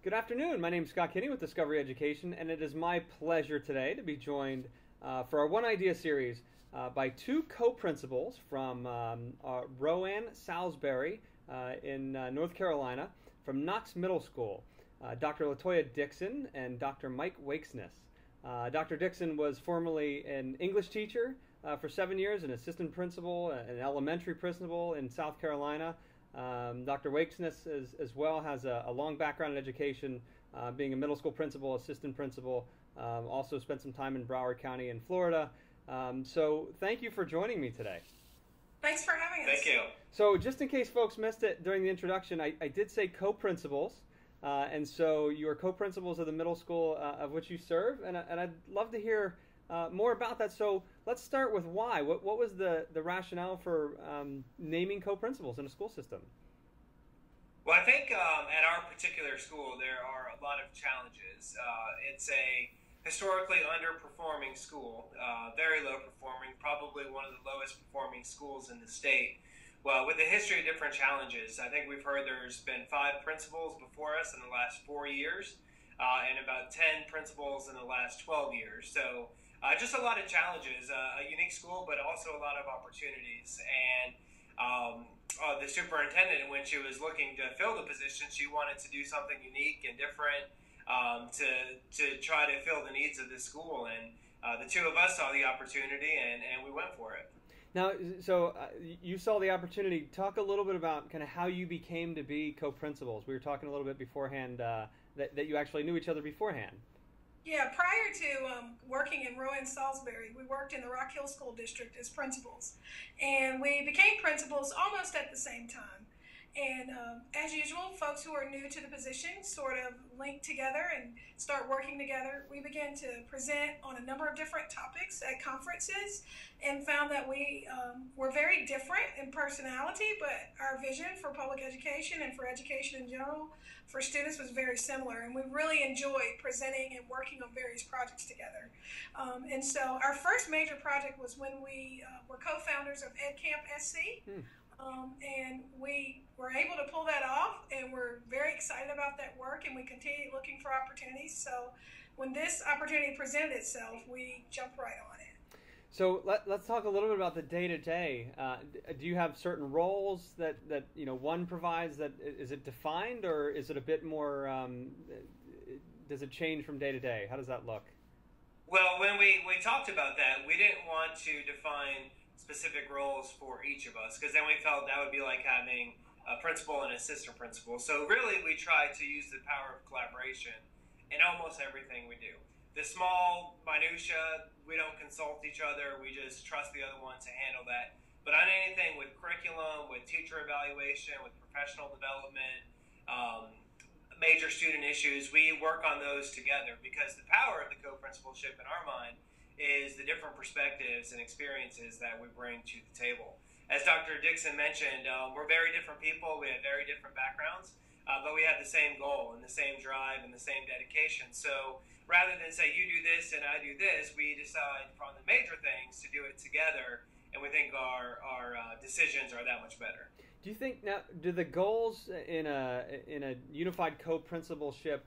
Good afternoon. My name is Scott Kinney with Discovery Education, and it is my pleasure today to be joined for our One Idea series by two co-principals from Rowan-Salisbury in North Carolina, from Knox Middle School, Dr. Latoya Dixon and Dr. Mike Waiksnis. Dr. Dixon was formerly an English teacher for 7 years, an assistant principal, an elementary principal in South Carolina. Dr. Waiksnis as well has a long background in education, being a middle school principal, assistant principal, also spent some time in Broward County in Florida. So thank you for joining me today. Thanks for having us. Thank you. So just in case folks missed it during the introduction, I did say co-principals, and so you are co-principals of the middle school of which you serve, and I'd love to hear more about that. So let's start with why. What was the rationale for naming co-principals in a school system? Well, I think at our particular school there are a lot of challenges. It's a historically underperforming school, very low performing, probably one of the lowest performing schools in the state. Well, with a history of different challenges, I think we've heard there's been 5 principals before us in the last 4 years, and about 10 principals in the last 12 years. So just a lot of challenges, a unique school, but also a lot of opportunities. And the superintendent, when she was looking to fill the position, she wanted to do something unique and different to try to fill the needs of the school. And the two of us saw the opportunity, and we went for it. Now, so you saw the opportunity. Talk a little bit about kind of how you became to be co-principals. We were talking a little bit beforehand that you actually knew each other beforehand. Yeah, prior to working in Rowan-Salisbury, we worked in the Rock Hill School District as principals. And we became principals almost at the same time. And as usual, folks who are new to the position sort of link together and start working together. We began to present on a number of different topics at conferences and found that we were very different in personality, but our vision for public education and for education in general for students was very similar. And we really enjoyed presenting and working on various projects together. And so our first major project was when we were co-founders of EdCamp SC. And we were able to pull that off, and we're very excited about that work, and we continue looking for opportunities. So when this opportunity presented itself, we jumped right on it. So let's talk a little bit about the day-to-day. Do you have certain roles that one provides? That is it defined, or is it a bit more? Does it change from day to day? How does that look? Well, when we talked about that, we didn't want to define specific roles for each of us, because then we felt that would be like having a principal and assistant principal. So really we try to use the power of collaboration in almost everything we do. The small minutia, we don't consult each other, we just trust the other one to handle that. But on anything with curriculum, with teacher evaluation, with professional development, major student issues, we work on those together, because the power of the co-principalship in our mind is the different perspectives and experiences that we bring to the table. As Dr. Dixon mentioned, we're very different people, we have very different backgrounds, but we have the same goal and the same drive and the same dedication. So rather than say you do this and I do this, we decide from the major things to do it together, and we think our decisions are that much better. Do you think now, do the goals in a unified co-principalship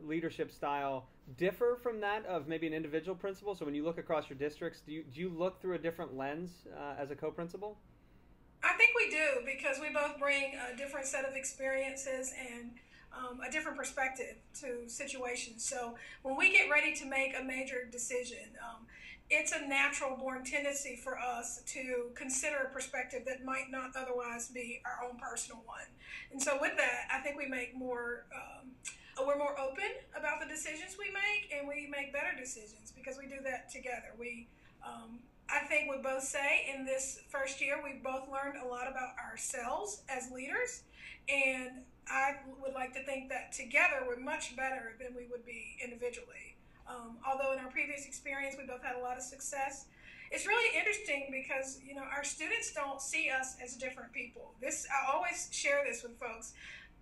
leadership style differ from that of maybe an individual principal? So when you look across your districts, do you look through a different lens as a co-principal? I think we do, because we both bring a different set of experiences and a different perspective to situations. So when we get ready to make a major decision, it's a natural born tendency for us to consider a perspective that might not otherwise be our own personal one. And so with that, I think we make more we're more open about the decisions we make, and we make better decisions because we do that together. I think we both say in this first year, we've both learned a lot about ourselves as leaders, and I would like to think that together we're much better than we would be individually. Although in our previous experience, we both had a lot of success. It's really interesting because, our students don't see us as different people. I always share this with folks.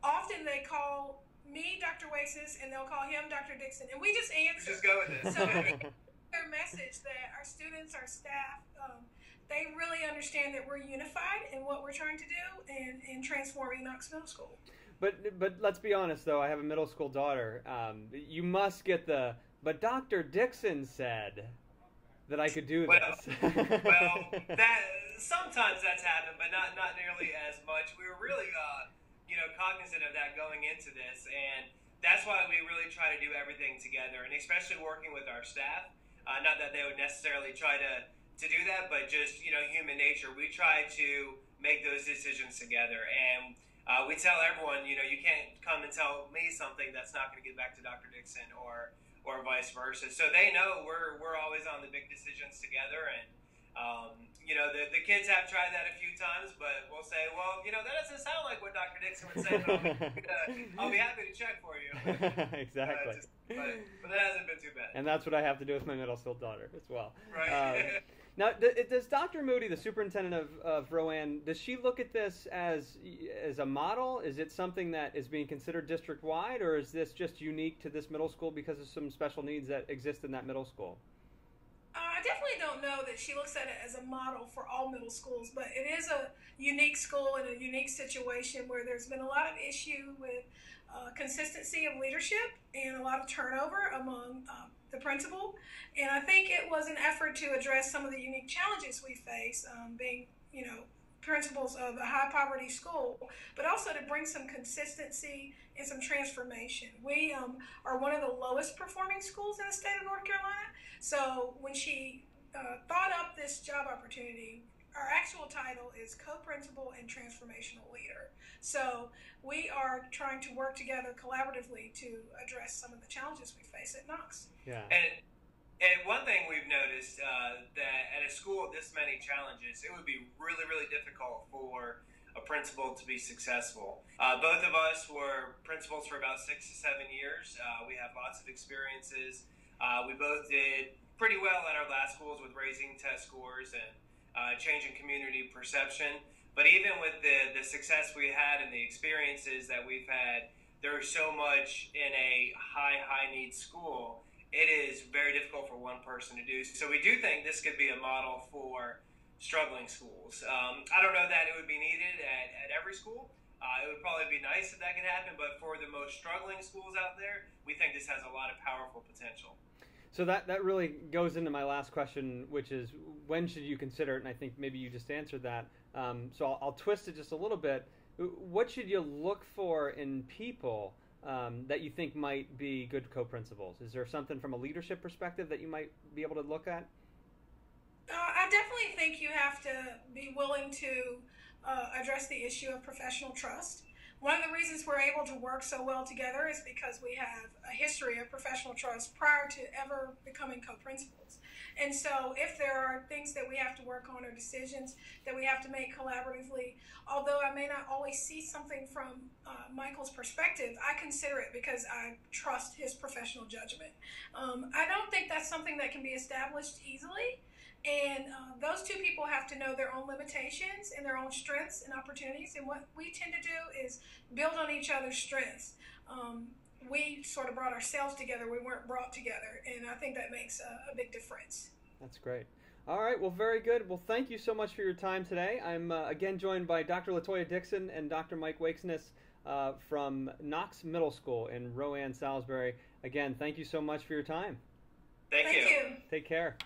Often they call me Dr. Waiksnis, and they'll call him Dr. Dixon, and we just answer. Just go with this. So I think their message that our students, our staff, they really understand that we're unified in what we're trying to do in transforming Knox Middle School. But let's be honest, though. I have a middle school daughter. You must get but Dr. Dixon said that I could do this. Well, sometimes that's happened, but not nearly as much. We were really, cognizant of that going into this, and that's why we really try to do everything together, and especially working with our staff. Not that they would necessarily try to do that, but just, human nature. We try to make those decisions together, and we tell everyone, you can't come and tell me something that's not going to get back to Dr. Dixon or vice versa. So they know we're always on the big decisions together, and the kids have tried that a few times, but we'll say, well, that doesn't sound like what Dr. Dixon would say, but I'll be happy to check for you. Exactly. But that hasn't been too bad. And that's what I have to do with my middle school daughter as well. Right. Now, does Dr. Moody, the superintendent of Rowan, does she look at this as a model? Is it something that is being considered district-wide, or is this just unique to this middle school because of some special needs that exist in that middle school? I definitely don't know that she looks at it as a model for all middle schools, but it is a unique school and a unique situation where there's been a lot of issue with consistency of leadership and a lot of turnover among the principal. And I think it was an effort to address some of the unique challenges we face, being, principals of a high poverty school, but also to bring some consistency and some transformation. We are one of the lowest performing schools in the state of North Carolina. So when she thought up this job opportunity, our actual title is co-principal and transformational leader. So we are trying to work together collaboratively to address some of the challenges we face at Knox. Yeah. And one thing we've noticed that at a school with this many challenges, it would be really, really difficult for a principal to be successful. Both of us were principals for about 6 to 7 years. We have lots of experiences. We both did pretty well at our last schools with raising test scores and changing community perception. But even with the success we had and the experiences that we've had, there's so much in a high need school. It is very difficult for one person to do. So we do think this could be a model for struggling schools. I don't know that it would be needed at every school. It would probably be nice if that could happen, but for the most struggling schools out there, we think this has a lot of powerful potential. So that really goes into my last question, which is when should you consider it? And I think maybe you just answered that. So I'll twist it just a little bit. What should you look for in people that you think might be good co-principals? Is there something from a leadership perspective that you might be able to look at? I definitely think you have to be willing to address the issue of professional trust. One of the reasons we're able to work so well together is because we have a history of professional trust prior to ever becoming co-principals. And so if there are things that we have to work on or decisions that we have to make collaboratively, although I may not always see something from Michael's perspective, I consider it because I trust his professional judgment. I don't think that's something that can be established easily. And those two people have to know their own limitations and their own strengths and opportunities. And what we tend to do is build on each other's strengths. We sort of brought ourselves together. We weren't brought together. And I think that makes a big difference. That's great. All right. Well, very good. Well, thank you so much for your time today. I'm again joined by Dr. Latoya Dixon and Dr. Mike Waiksnis from Knox Middle School in Rowan-Salisbury. Again, thank you so much for your time. Thank you. Take care.